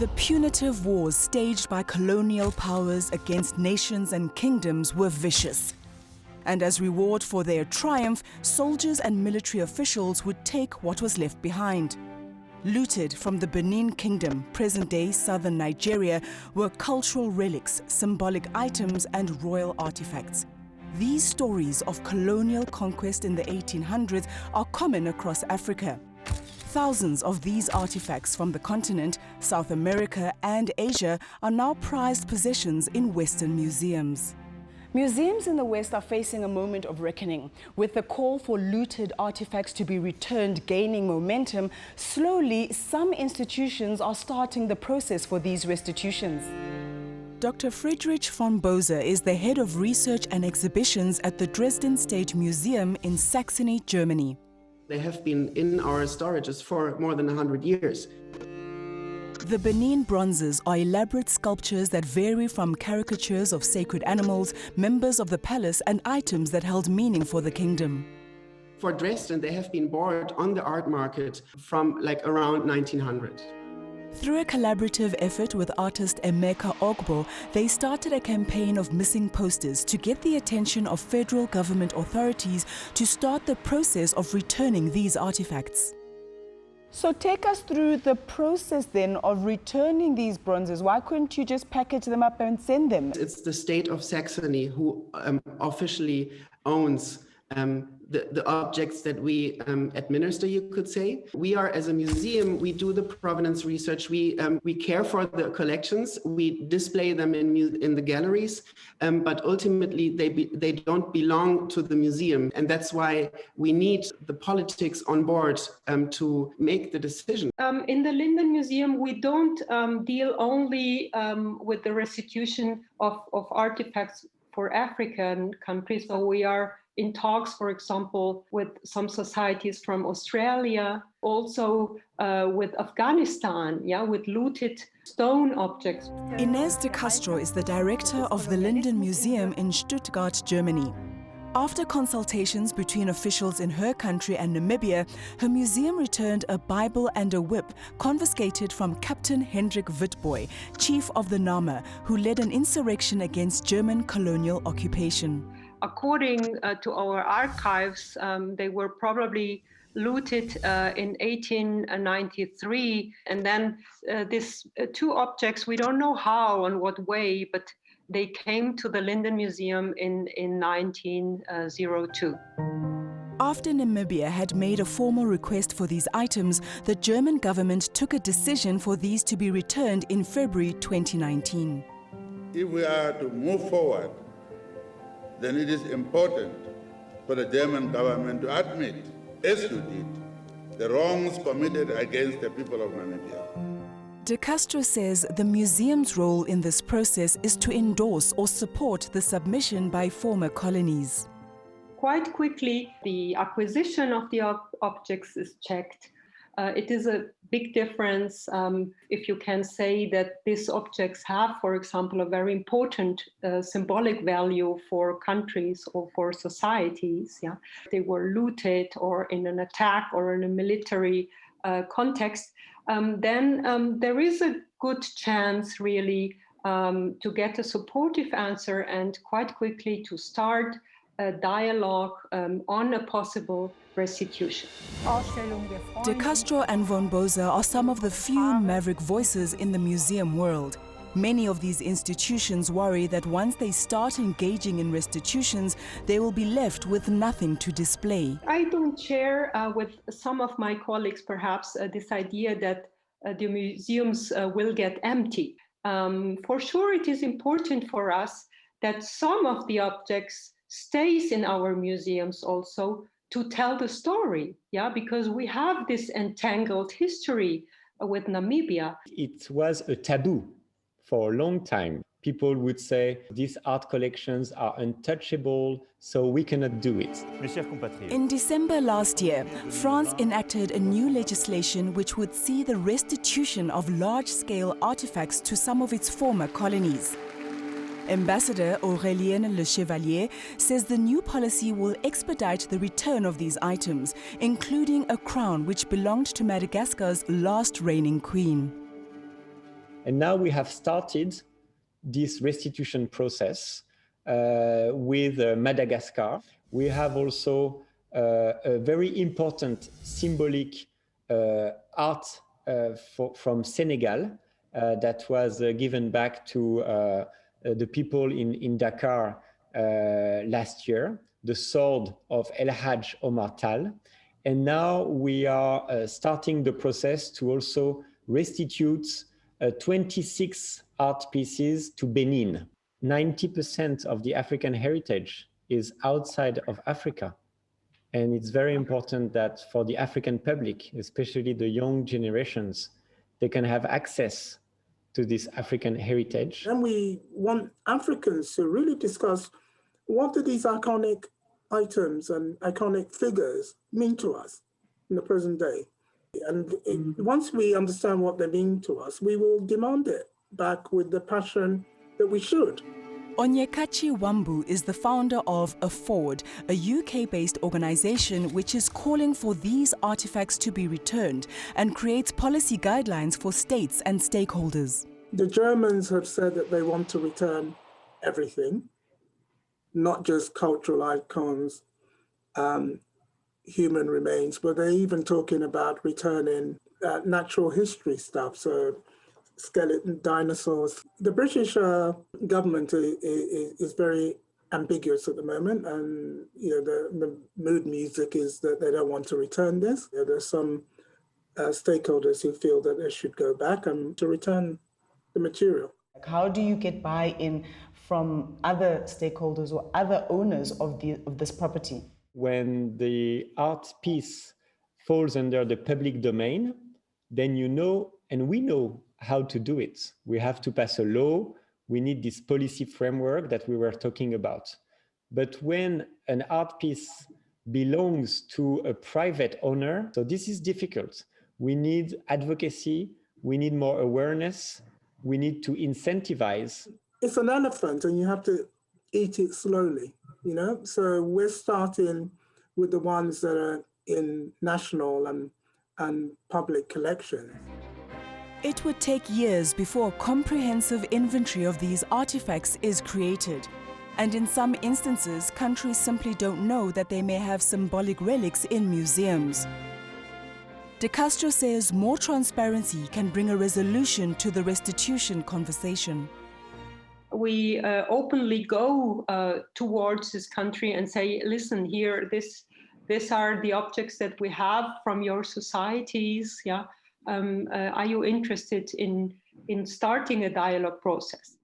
The punitive wars staged by colonial powers against nations and kingdoms were vicious. And as reward for their triumph, soldiers and military officials would take what was left behind. Looted from the Benin Kingdom, present-day southern Nigeria, were cultural relics, symbolic items, and royal artifacts. These stories of colonial conquest in the 1800s are common across Africa. Thousands of these artifacts from the continent, South America, and Asia are now prized possessions in Western museums. Museums in the West are facing a moment of reckoning. With the call for looted artifacts to be returned gaining momentum, slowly some institutions are starting the process for these restitutions. Dr. 𝗀𝗲𝗵𝗶𝘀 is the head of research and exhibitions at the Dresden State Museum in Saxony, Germany. They have been in our storages for more than 100 years. The Benin Bronzes are elaborate sculptures that vary from caricatures of sacred animals, members of the palace, and items that held meaning for the kingdom. For Dresden, they have been bought on the art market from around 1900. Through a collaborative effort with artist 𝗀𝗵𝗶𝘀, they started a campaign of missing posters to get the attention of federal government authorities to start the process of returning these artifacts. So take us through the process then of returning these bronzes. Why couldn't you just package them up and send them? It's the state of Saxony who officially owns the objects that we administer, you could say. We are, as a museum, we do the provenance research, we care for the collections, we display them in the galleries, but ultimately they don't belong to the museum. And that's why we need the politics on board to make the decision. In the Linden Museum, we don't deal only with the restitution of artifacts for African countries. So we are in talks, for example, with some societies from Australia, also with Afghanistan, with looted stone objects. Inés de Castro is the director of the Linden Museum in Stuttgart, Germany. After consultations between officials in her country and Namibia, her museum returned a Bible and a whip confiscated from Captain Hendrik Witbooi, chief of the 𝗲𝗲, who led an insurrection against German colonial occupation. According to our archives, they were probably looted in 1893. And then these two objects, we don't know how and what way, but they came to the Linden Museum in 1902. After Namibia had made a formal request for these items, the German government took a decision for these to be returned in February 2019. If we are to move forward, then it is important for the German government to admit, as you did, the wrongs committed against the people of Namibia. De Castro says the museum's role in this process is to endorse or support the submission by former colonies. Quite quickly, the acquisition of the objects is checked. It is a big difference if you can say that these objects have, for example, a very important symbolic value for countries or for societies. They were looted or in an attack or in a military context. Then there is a good chance really to get a supportive answer and quite quickly to start a dialogue on a possible restitution. De Castro and von Bose are some of the few maverick voices in the museum world. Many of these institutions worry that once they start engaging in restitutions, they will be left with nothing to display. I don't share with some of my colleagues perhaps this idea that the museums will get empty. For sure, it is important for us that some of the objects stays in our museums also to tell the story, because we have this entangled history with Namibia. It was a taboo for a long time. People would say these art collections are untouchable, so we cannot do it. In December last year, France enacted a new legislation which would see the restitution of large-scale artifacts to some of its former colonies. Ambassador 𝗀𝗫𝗀𝗃𝗍𝗔 says the new policy will expedite the return of these items, including a crown which belonged to Madagascar's last reigning queen. And now we have started this restitution process with Madagascar. We have also a very important symbolic art from Senegal that was given back to the people in Dakar last year, the sword of 𝗀𝗃𝗃𝗏. And now we are starting the process to also restitute 26 art pieces to Benin. 90% of the African heritage is outside of Africa. And it's very important that for the African public, especially the young generations, they can have access to this African heritage. And we want Africans to really discuss what do these iconic items and iconic figures mean to us in the present day. And once we understand what they mean to us, we will demand it back with the passion that we should. 𝗀𝗁𝒨𝗃 is the founder of 𝗀𝗏𝗋ₛ, a UK-based organization which is calling for these artifacts to be returned and creates policy guidelines for states and stakeholders. The Germans have said that they want to return everything, not just cultural icons, human remains, but they're even talking about returning natural history stuff, so skeleton dinosaurs. The British government is very ambiguous at the moment, and the mood music is that they don't want to return this. There's some stakeholders who feel that they should go back and to return the material. How do you get buy-in from other stakeholders or other owners of this property? When the art piece falls under the public domain, then you know, and we know how to do it. We have to pass a law. We need this policy framework that we were talking about. But when an art piece belongs to a private owner, so this is difficult. We need advocacy. We need more awareness. We need to incentivize. It's an elephant and you have to eat it slowly, So we're starting with the ones that are in national and public collections. It would take years before a comprehensive inventory of these artifacts is created. And in some instances, countries simply don't know that they may have symbolic relics in museums. De Castro says more transparency can bring a resolution to the restitution conversation. We openly go towards this country and say, listen, here, these are the objects that we have from your societies. Yeah, are you interested in starting a dialogue process?